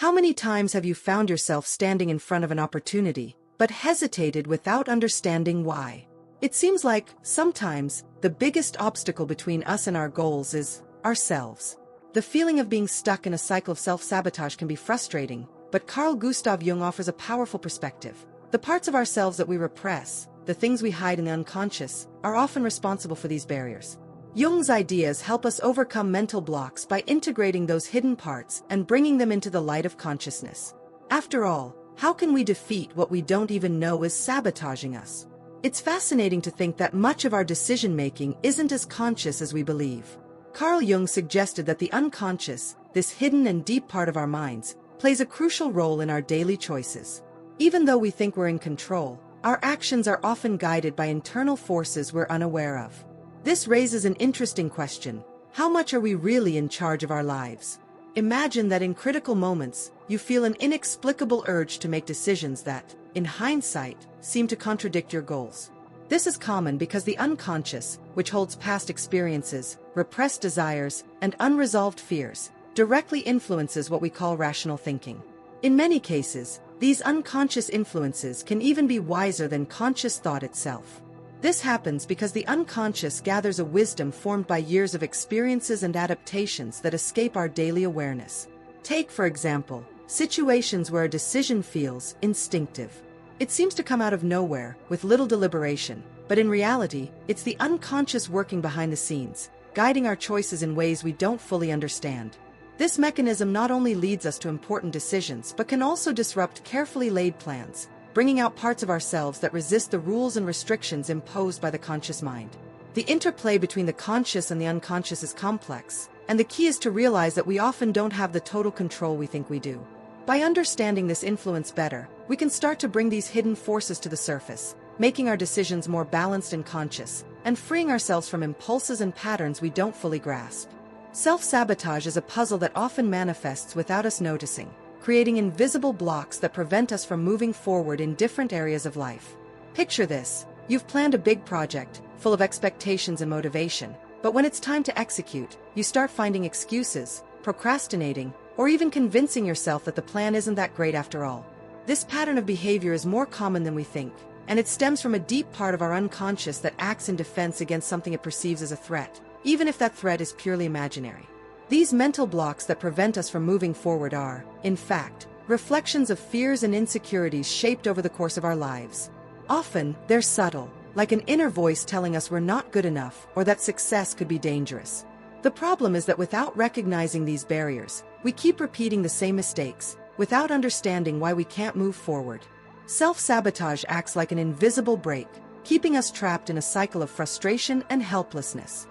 How many times have you found yourself standing in front of an opportunity, but hesitated without understanding why? It seems like, sometimes, the biggest obstacle between us and our goals is ourselves. The feeling of being stuck in a cycle of self-sabotage can be frustrating, but Carl Gustav Jung offers a powerful perspective. The parts of ourselves that we repress, the things we hide in the unconscious, are often responsible for these barriers. Jung's ideas help us overcome mental blocks by integrating those hidden parts and bringing them into the light of consciousness. After all, how can we defeat what we don't even know is sabotaging us? It's fascinating to think that much of our decision-making isn't as conscious as we believe. Carl Jung suggested that the unconscious, this hidden and deep part of our minds, plays a crucial role in our daily choices. Even though we think we're in control, our actions are often guided by internal forces we're unaware of. This raises an interesting question. How much are we really in charge of our lives? Imagine that in critical moments, you feel an inexplicable urge to make decisions that, in hindsight, seem to contradict your goals. This is common because the unconscious, which holds past experiences, repressed desires, and unresolved fears, directly influences what we call rational thinking. In many cases, these unconscious influences can even be wiser than conscious thought itself. This happens because the unconscious gathers a wisdom formed by years of experiences and adaptations that escape our daily awareness. Take, for example, situations where a decision feels instinctive. It seems to come out of nowhere, with little deliberation, but in reality, it's the unconscious working behind the scenes, guiding our choices in ways we don't fully understand. This mechanism not only leads us to important decisions but can also disrupt carefully laid plans, bringing out parts of ourselves that resist the rules and restrictions imposed by the conscious mind. The interplay between the conscious and the unconscious is complex, and the key is to realize that we often don't have the total control we think we do. By understanding this influence better, we can start to bring these hidden forces to the surface, making our decisions more balanced and conscious, and freeing ourselves from impulses and patterns we don't fully grasp. Self-sabotage is a puzzle that often manifests without us noticing, creating invisible blocks that prevent us from moving forward in different areas of life. Picture this: you've planned a big project, full of expectations and motivation, but when it's time to execute, you start finding excuses, procrastinating, or even convincing yourself that the plan isn't that great after all. This pattern of behavior is more common than we think, and it stems from a deep part of our unconscious that acts in defense against something it perceives as a threat, even if that threat is purely imaginary. These mental blocks that prevent us from moving forward are, in fact, reflections of fears and insecurities shaped over the course of our lives. Often, they're subtle, like an inner voice telling us we're not good enough or that success could be dangerous. The problem is that without recognizing these barriers, we keep repeating the same mistakes, without understanding why we can't move forward. Self-sabotage acts like an invisible brake, keeping us trapped in a cycle of frustration and helplessness.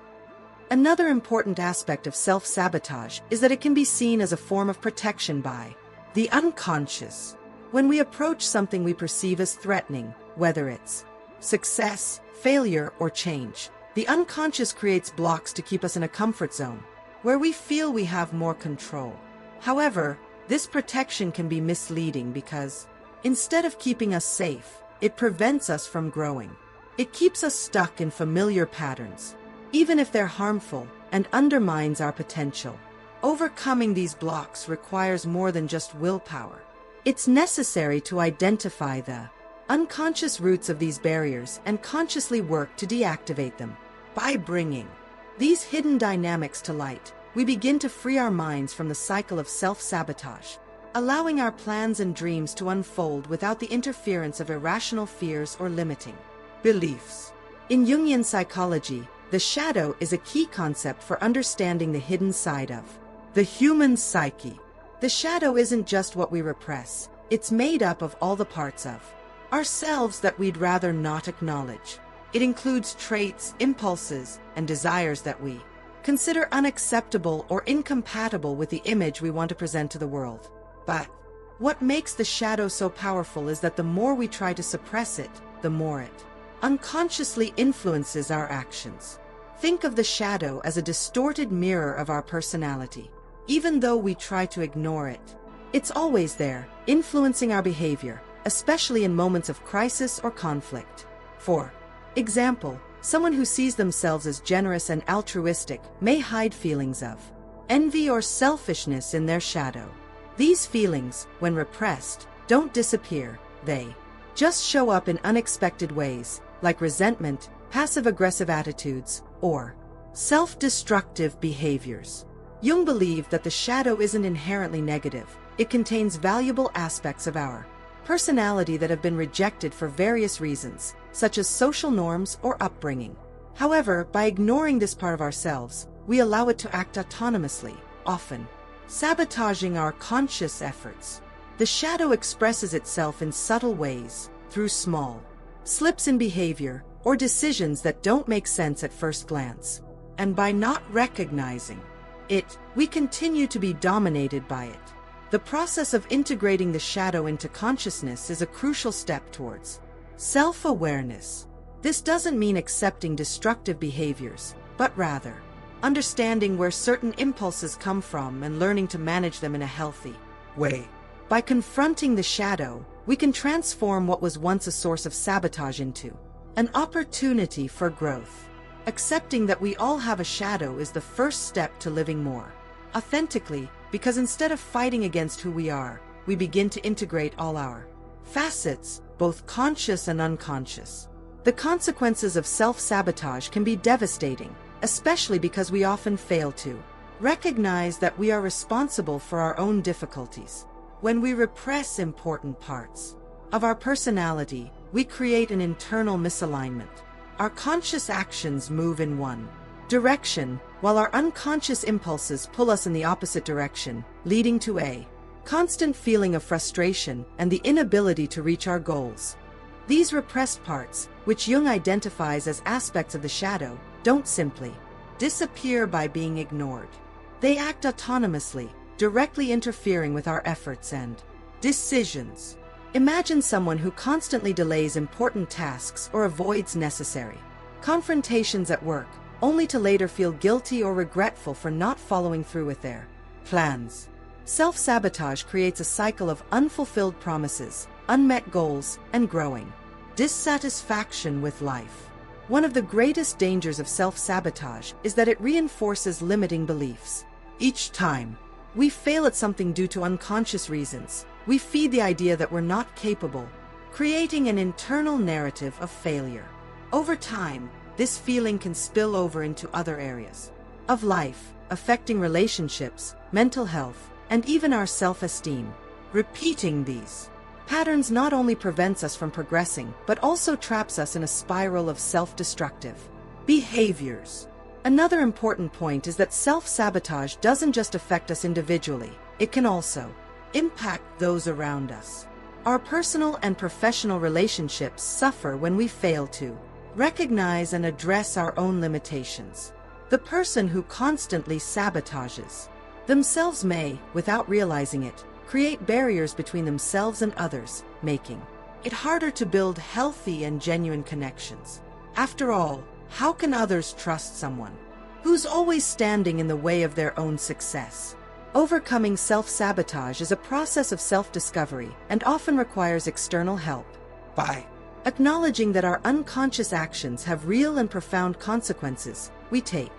Another important aspect of self-sabotage is that it can be seen as a form of protection by the unconscious. When we approach something we perceive as threatening, whether it's success, failure, or change, the unconscious creates blocks to keep us in a comfort zone, where we feel we have more control. However, this protection can be misleading because, instead of keeping us safe, it prevents us from growing. It keeps us stuck in familiar patterns, even if they're harmful, and undermines our potential. Overcoming these blocks requires more than just willpower. It's necessary to identify the unconscious roots of these barriers and consciously work to deactivate them. By bringing these hidden dynamics to light, we begin to free our minds from the cycle of self-sabotage, allowing our plans and dreams to unfold without the interference of irrational fears or limiting beliefs. In Jungian psychology, the shadow is a key concept for understanding the hidden side of the human psyche. The shadow isn't just what we repress, it's made up of all the parts of ourselves that we'd rather not acknowledge. It includes traits, impulses, and desires that we consider unacceptable or incompatible with the image we want to present to the world. But what makes the shadow so powerful is that the more we try to suppress it, the more it unconsciously influences our actions. Think of the shadow as a distorted mirror of our personality. Even though we try to ignore it, it's always there, influencing our behavior, especially in moments of crisis or conflict. For example, someone who sees themselves as generous and altruistic may hide feelings of envy or selfishness in their shadow. These feelings, when repressed, don't disappear, they just show up in unexpected ways, like resentment, passive-aggressive attitudes, or self-destructive behaviors. Jung believed that the shadow isn't inherently negative. It contains valuable aspects of our personality that have been rejected for various reasons, such as social norms or upbringing. However, by ignoring this part of ourselves, we allow it to act autonomously, often sabotaging our conscious efforts. The shadow expresses itself in subtle ways, through small slips in behavior or decisions that don't make sense at first glance. And by not recognizing it, we continue to be dominated by it. The process of integrating the shadow into consciousness is a crucial step towards self-awareness. This doesn't mean accepting destructive behaviors, but rather understanding where certain impulses come from and learning to manage them in a healthy way. By confronting the shadow, we can transform what was once a source of sabotage into an opportunity for growth. Accepting that we all have a shadow is the first step to living more authentically, because instead of fighting against who we are, we begin to integrate all our facets, both conscious and unconscious. The consequences of self-sabotage can be devastating, especially because we often fail to recognize that we are responsible for our own difficulties. When we repress important parts of our personality, we create an internal misalignment. Our conscious actions move in one direction, while our unconscious impulses pull us in the opposite direction, leading to a constant feeling of frustration and the inability to reach our goals. These repressed parts, which Jung identifies as aspects of the shadow, don't simply disappear by being ignored. They act autonomously, directly interfering with our efforts and decisions. Imagine someone who constantly delays important tasks or avoids necessary confrontations at work, only to later feel guilty or regretful for not following through with their plans. Self-sabotage creates a cycle of unfulfilled promises, unmet goals, and growing dissatisfaction with life. One of the greatest dangers of self-sabotage is that it reinforces limiting beliefs. Each time we fail at something due to unconscious reasons, we feed the idea that we're not capable, creating an internal narrative of failure. Over time, this feeling can spill over into other areas of life, affecting relationships, mental health, and even our self-esteem. Repeating these patterns not only prevents us from progressing, but also traps us in a spiral of self-destructive behaviors. Another important point is that self-sabotage doesn't just affect us individually, it can also impact those around us. Our personal and professional relationships suffer when we fail to recognize and address our own limitations. The person who constantly sabotages themselves may, without realizing it, create barriers between themselves and others, making it harder to build healthy and genuine connections. After all, how can others trust someone who's always standing in the way of their own success? Overcoming self-sabotage is a process of self-discovery and often requires external help. By acknowledging that our unconscious actions have real and profound consequences, we take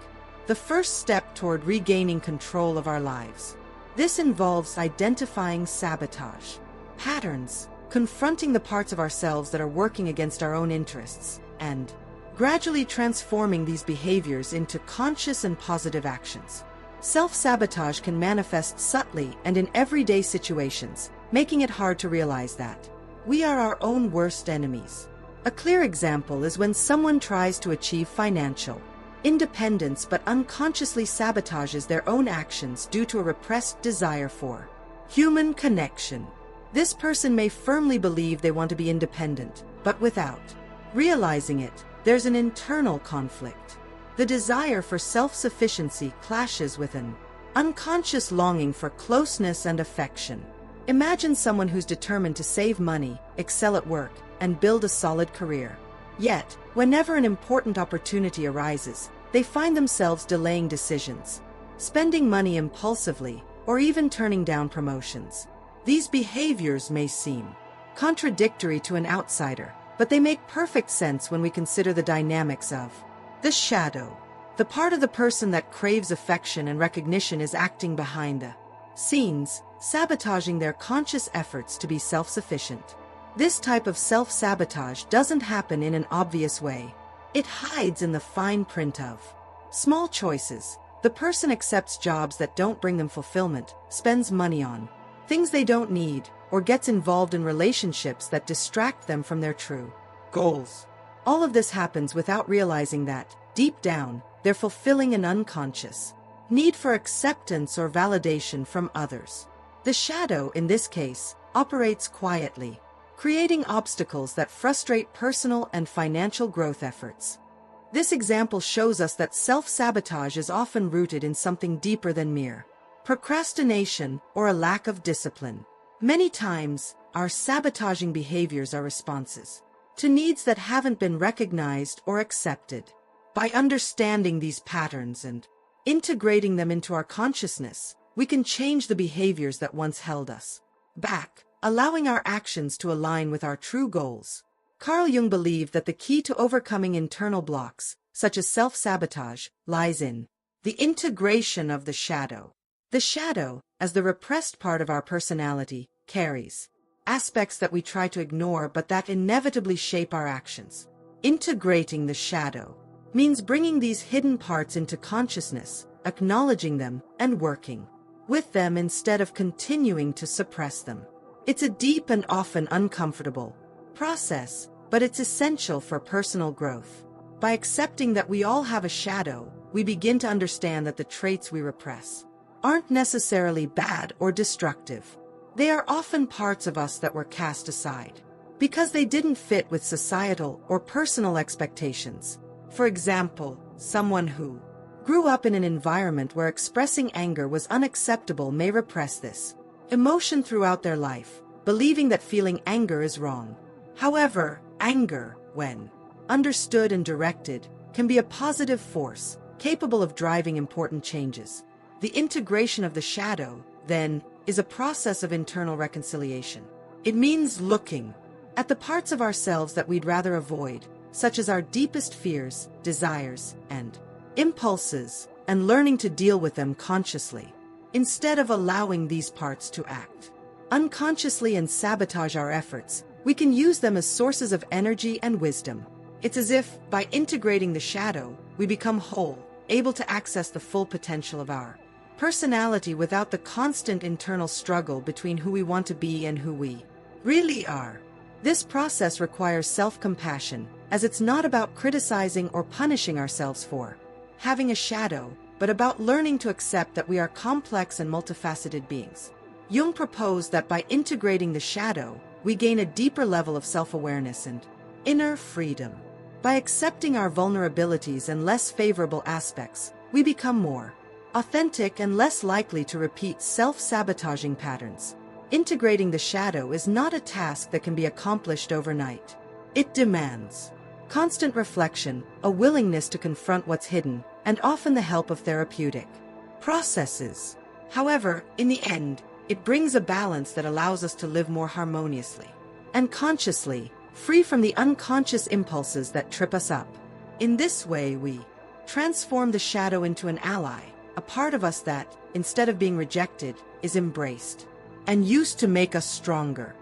the first step toward regaining control of our lives. This involves identifying sabotage patterns, confronting the parts of ourselves that are working against our own interests, and gradually transforming these behaviors into conscious and positive actions. Self-sabotage can manifest subtly and in everyday situations, making it hard to realize that we are our own worst enemies. A clear example is when someone tries to achieve financial independence but unconsciously sabotages their own actions due to a repressed desire for human connection. This person may firmly believe they want to be independent, but without realizing it, there's an internal conflict. The desire for self-sufficiency clashes with an unconscious longing for closeness and affection. Imagine someone who's determined to save money, excel at work, and build a solid career. Yet, whenever an important opportunity arises, they find themselves delaying decisions, spending money impulsively, or even turning down promotions. These behaviors may seem contradictory to an outsider, but they make perfect sense when we consider the dynamics of the shadow. The part of the person that craves affection and recognition is acting behind the scenes, sabotaging their conscious efforts to be self-sufficient. This type of self-sabotage doesn't happen in an obvious way. It hides in the fine print of small choices. The person accepts jobs that don't bring them fulfillment, spends money on things they don't need, or gets involved in relationships that distract them from their true goals. All of this happens without realizing that, deep down, they're fulfilling an unconscious need for acceptance or validation from others. The shadow, in this case, operates quietly, creating obstacles that frustrate personal and financial growth efforts. This example shows us that self-sabotage is often rooted in something deeper than mere procrastination or a lack of discipline. Many times, our sabotaging behaviors are responses to needs that haven't been recognized or accepted. By understanding these patterns and integrating them into our consciousness, we can change the behaviors that once held us back, allowing our actions to align with our true goals. Carl Jung believed that the key to overcoming internal blocks, such as self-sabotage, lies in the integration of the shadow. The shadow, as the repressed part of our personality, carries aspects that we try to ignore but that inevitably shape our actions. Integrating the shadow means bringing these hidden parts into consciousness, acknowledging them, and working with them instead of continuing to suppress them. It's a deep and often uncomfortable process, but it's essential for personal growth. By accepting that we all have a shadow, we begin to understand that the traits we repress aren't necessarily bad or destructive. They are often parts of us that were cast aside because they didn't fit with societal or personal expectations. For example, someone who grew up in an environment where expressing anger was unacceptable may repress this emotion throughout their life, believing that feeling anger is wrong. However, anger, when understood and directed, can be a positive force, capable of driving important changes. The integration of the shadow, then, is a process of internal reconciliation. It means looking at the parts of ourselves that we'd rather avoid, such as our deepest fears, desires, and impulses, and learning to deal with them consciously, instead of allowing these parts to act unconsciously and sabotage our efforts. We can use them as sources of energy and wisdom. It's as if, by integrating the shadow, we become whole, able to access the full potential of our personality without the constant internal struggle between who we want to be and who we really are. This process requires self-compassion, as it's not about criticizing or punishing ourselves for having a shadow, but about learning to accept that we are complex and multifaceted beings. Jung proposed that by integrating the shadow, we gain a deeper level of self-awareness and inner freedom. By accepting our vulnerabilities and less favorable aspects, we become more authentic and less likely to repeat self-sabotaging patterns. Integrating the shadow is not a task that can be accomplished overnight. It demands constant reflection, a willingness to confront what's hidden, and often the help of therapeutic processes. However, in the end, it brings a balance that allows us to live more harmoniously and consciously, free from the unconscious impulses that trip us up. In this way, we transform the shadow into an ally, a part of us that, instead of being rejected, is embraced and used to make us stronger.